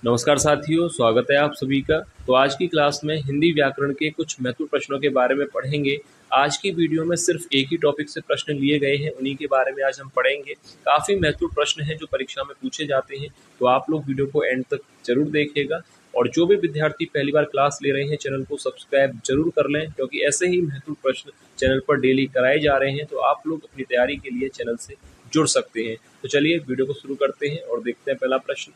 नमस्कार साथियों, स्वागत है आप सभी का। तो आज की क्लास में हिंदी व्याकरण के कुछ महत्वपूर्ण प्रश्नों के बारे में पढ़ेंगे। आज की वीडियो में सिर्फ एक ही टॉपिक से प्रश्न लिए गए हैं, उन्हीं के बारे में आज हम पढ़ेंगे। काफ़ी महत्वपूर्ण प्रश्न हैं जो परीक्षा में पूछे जाते हैं, तो आप लोग वीडियो को एंड तक जरूर देखिएगा। और जो भी विद्यार्थी पहली बार क्लास ले रहे हैं, चैनल को सब्सक्राइब जरूर कर लें, क्योंकि ऐसे ही महत्वपूर्ण प्रश्न चैनल पर डेली कराए जा रहे हैं। तो आप लोग अपनी तैयारी के लिए चैनल से जुड़ सकते हैं। तो चलिए वीडियो को शुरू करते हैं और देखते हैं पहला प्रश्न।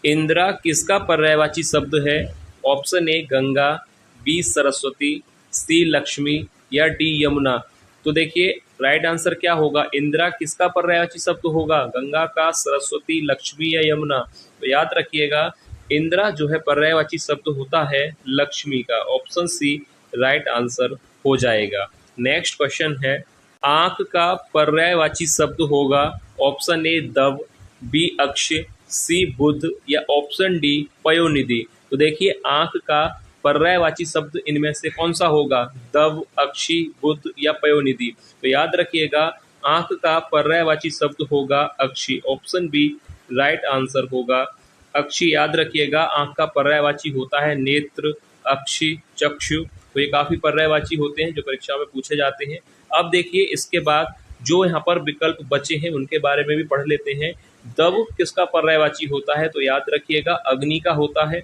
इंदिरा किसका पर्यायवाची शब्द है? Option A Ganga, B Saraswati, C Lakshmi या डी यमुना। तो देखिए राइट आंसर क्या होगा? इंदिरा किसका पर्यायवाची शब्द होगा? गंगा का, सरस्वती, लक्ष्मी या यमुना। तो याद रखिएगा इंदिरा जो है पर्यायवाची शब्द होता है लक्ष्मी का। ऑप्शन सी राइट आंसर हो जाएगा। नेक्स्ट क्वेश्चन है, आंख का पर्यायवाची शब्द होगा? ऑप्शन ए दव, बी अक्ष, सी बुध या ऑप्शन डी पयोनिधि। तो देखिए आंख का पर्यायवाची शब्द इनमें से कौन सा होगा? दव, अक्षी, बुध या पयोनिधि। तो याद रखिएगा आंख का पर्यायवाची शब्द होगा अक्षी। ऑप्शन बी राइट आंसर होगा अक्षी। याद रखिएगा आंख का पर्यायवाची होता है नेत्र, अक्षी, चक्षु। तो ये काफी पर्यायवाची होते हैं जो परीक्षा में पूछे जाते हैं। अब देखिए इसके बाद जो यहाँ पर विकल्प बचे हैं उनके बारे में भी पढ़ लेते हैं। दव किसका पर्यायवाची होता है? तो याद रखिएगा अग्नि का होता है।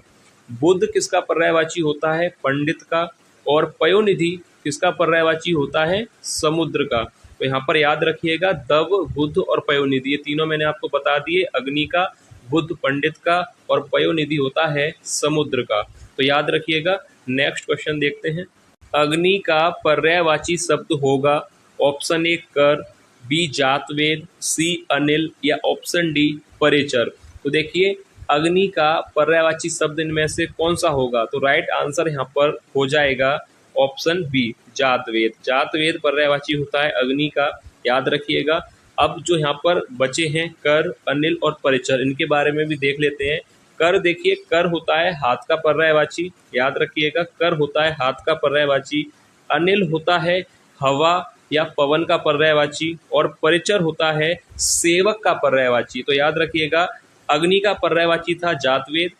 बुध किसका पर्यायवाची होता है? पंडित का। और पयोनिधि किसका पर्यायवाची होता है? समुद्र का। तो यहाँ पर याद रखिएगा दव, बुध और पयोनिधि, ये तीनों मैंने आपको बता दिए। अग्नि का, बुध पंडित का और पयोनिधि होता है समुद्र का। तो याद रखिएगा। नेक्स्ट क्वेश्चन देखते हैं। अग्नि का पर्यायवाची शब्द होगा? ऑप्शन ए कर, बी जातवेद, सी अनिल या ऑप्शन डी परिचर। तो देखिए अग्नि का पर्यायवाची शब्द इनमें से कौन सा होगा? तो राइट आंसर यहाँ पर हो जाएगा ऑप्शन बी जातवेद। जातवेद पर्यायवाची होता है अग्नि का। याद रखिएगा। अब जो यहाँ पर बचे हैं कर, अनिल और परिचर, इनके बारे में भी देख लेते हैं। कर देखिए कर होता है हाथ का पर्यायवाची। याद रखिएगा कर होता है हाथ का पर्यायवाची। अनिल होता है हवा या पवन का पर्यायवाची और परिचर होता है सेवक का पर्यायवाची। तो याद रखिएगा अग्नि का पर्यायवाची था जातवेद,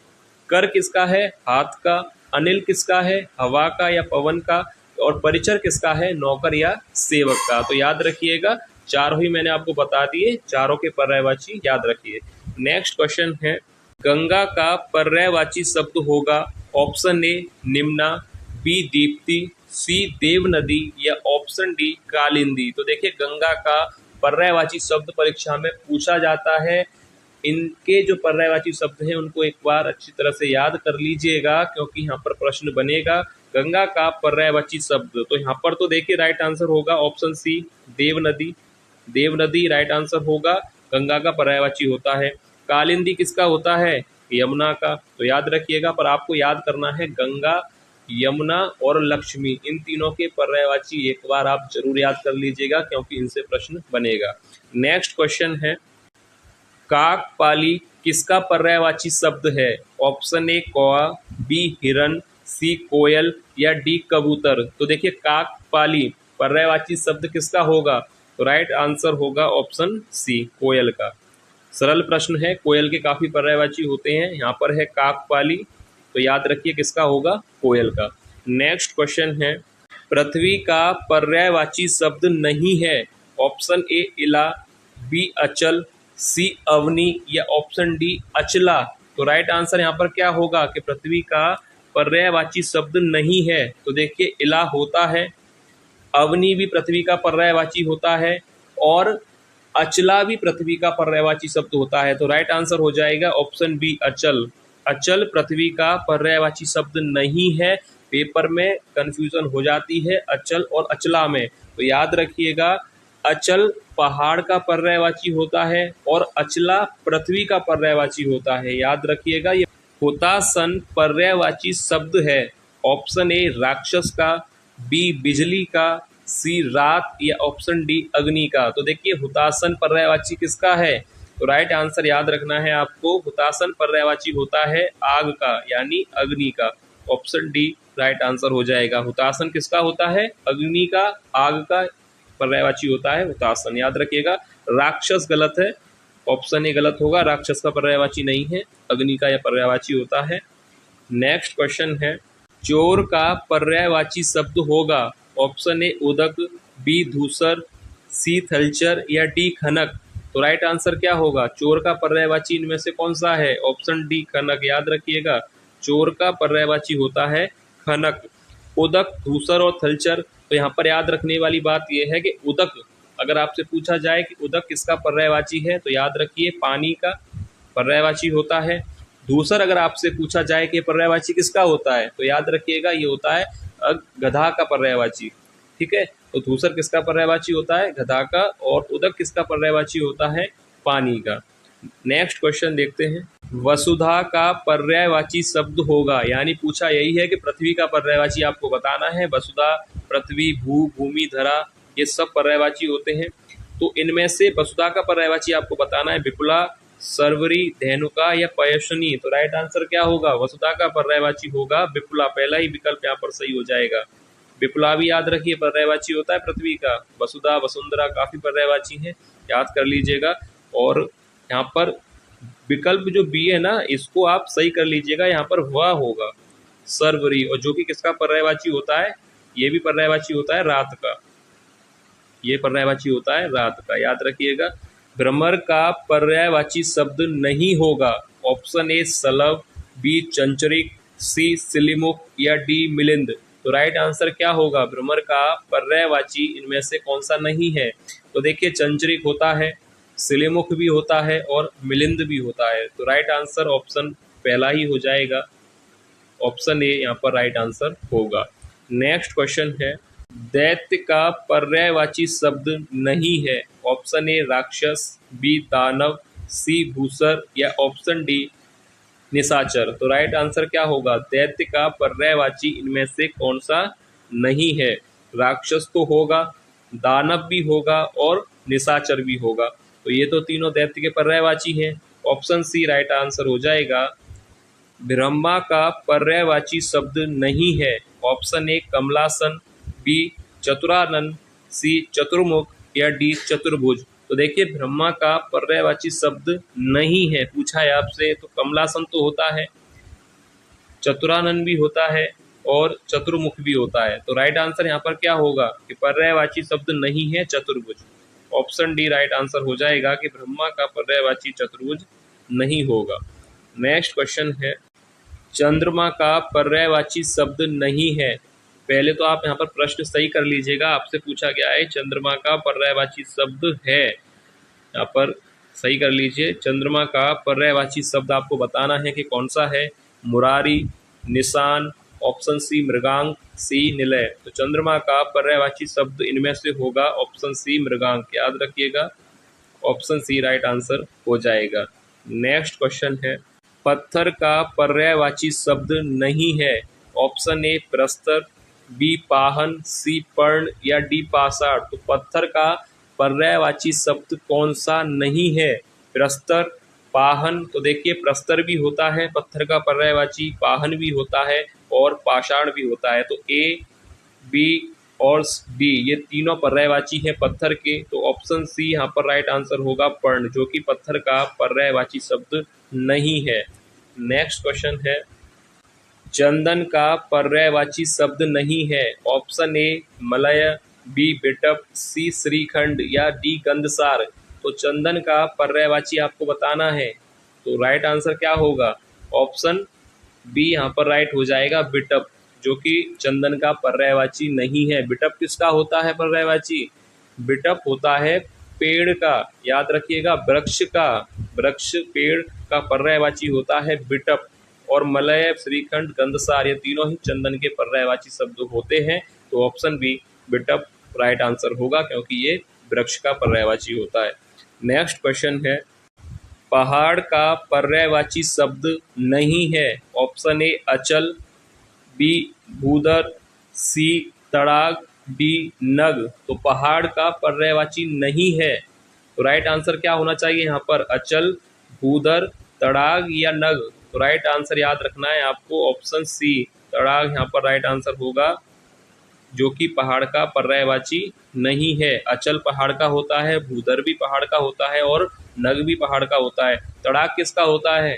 कर किसका है? हाथ का, अनिल किसका है? हवा का या पवन का, और परिचर किसका है? नौकर या सेवक का। तो याद रखिएगा चारों ही मैंने आपको बता दिए, चारों के पर्यायवाची याद रखिए। नेक्स्ट क्वेश्चन है, गंगा का पर्यायवाची शब्द होगा? ऑप्शन ए निम्ना, बी दीप्ति, सी देव नदी या ऑप्शन डी कालिंदी। तो देखिए गंगा का पर्यायवाची शब्द परीक्षा में पूछा जाता है। इनके जो पर्यायवाची शब्द हैं उनको एक बार अच्छी तरह से याद कर लीजिएगा, क्योंकि यहाँ पर प्रश्न बनेगा। गंगा का पर्यायवाची शब्द, तो यहाँ पर तो देखिए राइट आंसर होगा ऑप्शन सी देव नदी। देव नदी राइट आंसर होगा, गंगा का पर्यायवाची होता है। कालिंदी किसका होता है? यमुना का। तो याद रखिएगा, पर आपको याद करना है गंगा, यमुना और लक्ष्मी, इन तीनों के पर्यायवाची एक बार आप जरूर याद कर लीजिएगा, क्योंकि इनसे प्रश्न बनेगा। नेक्स्ट क्वेश्चन है, काकपाली किसका पर्यायवाची शब्द है? ऑप्शन ए कौआ, बी हिरन, सी कोयल या डी कबूतर। तो देखिए काकपाली पर्यायवाची शब्द किसका होगा? तो राइट आंसर होगा ऑप्शन सी कोयल का। सरल प्रश्न है, कोयल के काफी पर्यायवाची होते हैं। यहाँ पर है काकपाली, तो याद रखिए किसका होगा? कोयल का। नेक्स्ट क्वेश्चन है, पृथ्वी का पर्यायवाची शब्द नहीं है? ऑप्शन ए इला, बी अचल, सी अवनी या ऑप्शन डी अचला। तो राइट आंसर यहाँ पर क्या होगा कि पृथ्वी का पर्यायवाची शब्द नहीं है? तो देखिए इला होता है, अवनी भी पृथ्वी का पर्यायवाची होता है और अचला भी पृथ्वी का पर्यायवाची शब्द होता है। तो राइट आंसर हो जाएगा ऑप्शन बी अचल। अचल पृथ्वी का पर्यायवाची शब्द नहीं है। पेपर में कंफ्यूजन हो जाती है अचल और अचला में। तो याद रखिएगा अचल पहाड़ का पर्यायवाची होता है और अचला पृथ्वी का पर्यायवाची होता है। याद रखिएगा ये हुतासन पर्यायवाची शब्द है। ऑप्शन ए राक्षस का, बी बिजली का, सी रात या ऑप्शन डी अग्नि का। तो देखिए हुतासन पर्यायवाची किसका है? तो राइट आंसर याद रखना है आपको, हुतासन पर्यायवाची होता है आग का, यानी अग्नि का। ऑप्शन डी राइट आंसर हो जाएगा। हुतासन किसका होता है? अग्नि का, आग का पर्यायवाची होता है हुतासन। याद रखिएगा राक्षस गलत है, ऑप्शन ए गलत होगा, राक्षस का पर्यायवाची नहीं है, अग्नि का यह पर्यायवाची होता है। नेक्स्ट क्वेश्चन है, चोर का पर्यायवाची शब्द होगा ऑप्शन ए उदक, बी धूसर, सी थलचर या डी खनक। तो राइट आंसर क्या होगा? चोर का पर्यायवाची इनमें से कौन सा है? ऑप्शन डी खनक। याद रखिएगा, चोर का पर्यायवाची होता है खनक। उदक, धूसर और थलचर, तो यहाँ पर याद रखने वाली बात यह है कि उदक, अगर आपसे पूछा जाए कि उदक किसका पर्यायवाची है तो याद रखिए पानी का पर्यायवाची होता है। धूसर अगर आपसे पूछा जाए कि पर्यायवाची किसका होता है तो याद रखिएगा ये होता है गधा का पर्यायवाची। ठीक है, तो धूसर किसका पर्यायवाची होता है? गधा का। और उदक किसका पर्यायवाची होता है? पानी का। नेक्स्ट क्वेश्चन देखते हैं, वसुधा का पर्यायवाची शब्द होगा, यानी पूछा यही है कि पृथ्वी का पर्यायवाची आपको बताना है। वसुधा, पृथ्वी, भू, भूमि, धरा, ये सब पर्यायवाची होते हैं। तो इनमें से वसुधा का पर्यायवाची आपको बताना है विपुला, सर्वरी, धेनुका या पयस्विनी। तो राइट आंसर क्या होगा? वसुधा का पर्यायवाची होगा विपुला। पहला ही विकल्प यहाँ पर सही हो जाएगा। विपुला भी याद रखिए पर्यायवाची होता है पृथ्वी का। वसुधा, वसुंधरा काफी पर्यायवाची हैं, याद कर लीजिएगा। और यहाँ पर विकल्प जो बी है ना, इसको आप सही कर लीजिएगा, यहाँ पर वह होगा सर्वरी, और जो कि किसका पर्यायवाची होता है? ये भी पर्यायवाची होता है रात का। ये पर्यायवाची होता है रात का, याद रखिएगा। भ्रमर का पर्यायवाची शब्द नहीं होगा, ऑप्शन ए सलभ, बी चंचरिक, सी सिलिमुख या डी मिलिंद। तो राइट आंसर क्या होगा? भ्रमर का पर्यायवाची इनमें से कौन सा नहीं है? तो देखिए, चंचरिक होता है, सिलिमुख भी होता है और मिलिंद भी होता है। तो राइट आंसर ऑप्शन पहला ही हो जाएगा, ऑप्शन ए यहाँ पर राइट आंसर होगा। नेक्स्ट क्वेश्चन है, दैत्य का पर्यायवाची शब्द नहीं है, ऑप्शन ए राक्षस, बी दानव, सी भूसर या ऑप्शन डी निशाचर। तो राइट आंसर क्या होगा? दैत्य का पर्यायवाची इनमें से कौन सा नहीं है? राक्षस तो होगा, दानव भी होगा और निशाचर भी होगा। तो ये तो तीनों दैत्य के पर्यायवाची हैं, ऑप्शन सी राइट आंसर हो जाएगा। ब्रह्मा का पर्यायवाची शब्द नहीं है, ऑप्शन ए कमलासन, बी चतुरानन, सी चतुर्मुख या डी चतुर्भुज। तो देखिए, ब्रह्मा का पर्यायवाची शब्द नहीं है, पूछा है आपसे, तो कमलासन तो होता है, चतुरानन भी होता है और चतुर्मुख भी होता है। तो राइट आंसर यहाँ पर क्या होगा कि पर्यायवाची शब्द नहीं है चतुर्भुज। ऑप्शन डी राइट आंसर हो जाएगा कि ब्रह्मा का पर्यायवाची चतुर्भुज नहीं होगा। नेक्स्ट क्वेश्चन है, चंद्रमा का पर्यायवाची शब्द नहीं है। पहले तो आप यहाँ पर प्रश्न सही कर लीजिएगा, आपसे पूछा गया है चंद्रमा का पर्यायवाची शब्द है, यहाँ पर सही कर लीजिए। चंद्रमा का पर्यायवाची शब्द आपको बताना है कि कौन सा है। मुरारी, निशान, ऑप्शन सी मृगांक, सी निलय। तो चंद्रमा का पर्यायवाची शब्द इनमें से होगा ऑप्शन सी मृगांक, याद रखिएगा, ऑप्शन सी राइट आंसर हो जाएगा। नेक्स्ट क्वेश्चन है, पत्थर का पर्यायवाची शब्द नहीं है, ऑप्शन ए प्रस्तर, बी पाहन, सी पर्ण या डी पाषाण। तो पत्थर का पर्यायवाची शब्द कौन सा नहीं है? प्रस्तर, पाहन। तो देखिए, प्रस्तर भी होता है पत्थर का पर्यायवाची, पाहन भी होता है और पाषाण भी होता है। तो ए, बी और डी ये तीनों पर्यायवाची है पत्थर के। तो ऑप्शन सी यहाँ पर राइट आंसर होगा पर्ण, जो कि पत्थर का पर्यायवाची शब्द नहीं है। नेक्स्ट क्वेश्चन है, चंदन का पर्यायवाची शब्द नहीं है, ऑप्शन ए मलय, बी बिटप, सी श्रीखंड या डी गंधसार। तो चंदन का पर्यायवाची आपको बताना है, तो राइट आंसर क्या होगा? ऑप्शन बी यहाँ पर राइट हो जाएगा बिटप, जो कि चंदन का पर्यायवाची नहीं है। बिटप किसका होता है पर्यायवाची? बिटप होता है पेड़ का, याद रखिएगा, वृक्ष का। वृक्ष पेड़ का पर्यायवाची होता है बिटप। और मलय, श्रीखंड, गंधसार ये तीनों ही चंदन के पर्यायवाची शब्द होते हैं। तो ऑप्शन बी बिटप राइट आंसर होगा, क्योंकि ये वृक्ष का पर्यायवाची होता है। नेक्स्ट क्वेश्चन है, पहाड़ का पर्यायवाची शब्द नहीं है, ऑप्शन ए अचल, बी भूदर, सी तड़ाग, डी नग। तो पहाड़ का पर्यायवाची नहीं है, तो राइट आंसर क्या होना चाहिए यहाँ पर? अचल, भूदर, तड़ाग या नग। तो राइट आंसर याद रखना है आपको, ऑप्शन सी तड़ाग यहाँ पर राइट आंसर होगा, जो कि पहाड़ का पर्यायवाची नहीं है। अचल पहाड़ का होता है, भूदर भी पहाड़ का होता है और नग भी पहाड़ का होता है। तड़ाग किसका होता है?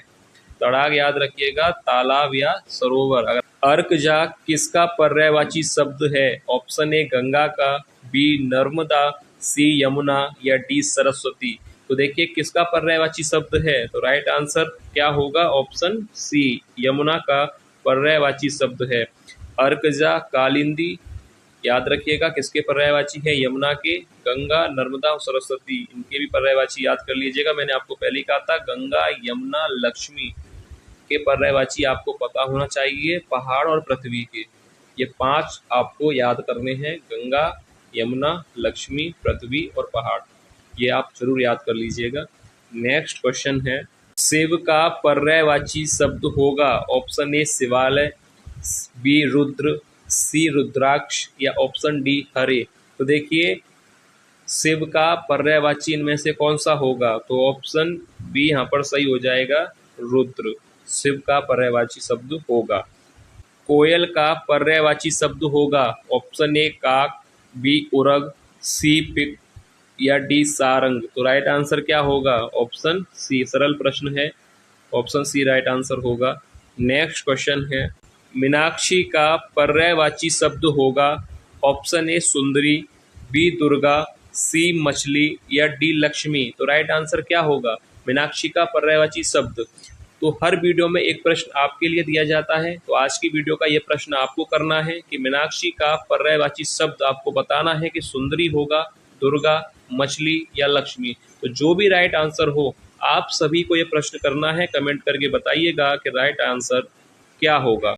तड़ाग याद रखिएगा तालाब या सरोवर। अगर अर्कजा किसका पर्यायवाची शब्द है? ऑप्शन ए गंगा का, बी नर्मदा, सी यमुना या डी सरस्वती। तो देखिए किसका पर्यायवाची शब्द है, तो राइट आंसर क्या होगा? ऑप्शन सी यमुना का पर्यायवाची शब्द है। अर्कजा, कालिंदी याद रखिएगा किसके पर्यायवाची है? यमुना के। गंगा, नर्मदा और सरस्वती इनके भी पर्यायवाची याद कर लीजिएगा। मैंने आपको पहले ही कहा था गंगा, यमुना, लक्ष्मी के पर्यायवाची आपको पता होना चाहिए। पहाड़ और पृथ्वी के ये 5 आपको याद करने हैं, गंगा, यमुना, लक्ष्मी, पृथ्वी और पहाड़। ये आप जरूर याद कर लीजिएगा। नेक्स्ट क्वेश्चन है, शिव का पर्यायवाची शब्द होगा? ऑप्शन ए शिवालय, बी रुद्र, सी रुद्राक्ष या ऑप्शन डी हरे। तो देखिए शिव का पर्यायवाची इनमें से कौन सा होगा? तो ऑप्शन बी यहाँ पर सही हो जाएगा, रुद्र शिव का पर्यायवाची शब्द होगा। कोयल का पर्यायवाची शब्द होगा? ऑप्शन ए काक, बी उरग, सी पिक या डी सारंग। तो राइट आंसर क्या होगा? Option C. सरल प्रश्न है, ऑप्शन सी राइट आंसर होगा। नेक्स्ट क्वेश्चन है, मीनाक्षी का पर्यायवाची शब्द होगा? ऑप्शन ए सुंदरी, बी दुर्गा, सी मछली या डी लक्ष्मी। तो राइट आंसर क्या होगा? मीनाक्षी का पर्यायवाची शब्द। तो हर वीडियो में एक प्रश्न आपके लिए दिया जाता है, तो आज की वीडियो का ये प्रश्न आपको करना है कि मीनाक्षी का पर्यायवाची शब्द आपको बताना है कि सुंदरी होगा, दुर्गा, मछली या लक्ष्मी। तो जो भी राइट आंसर हो आप सभी को ये प्रश्न करना है, कमेंट करके बताइएगा कि राइट आंसर क्या होगा।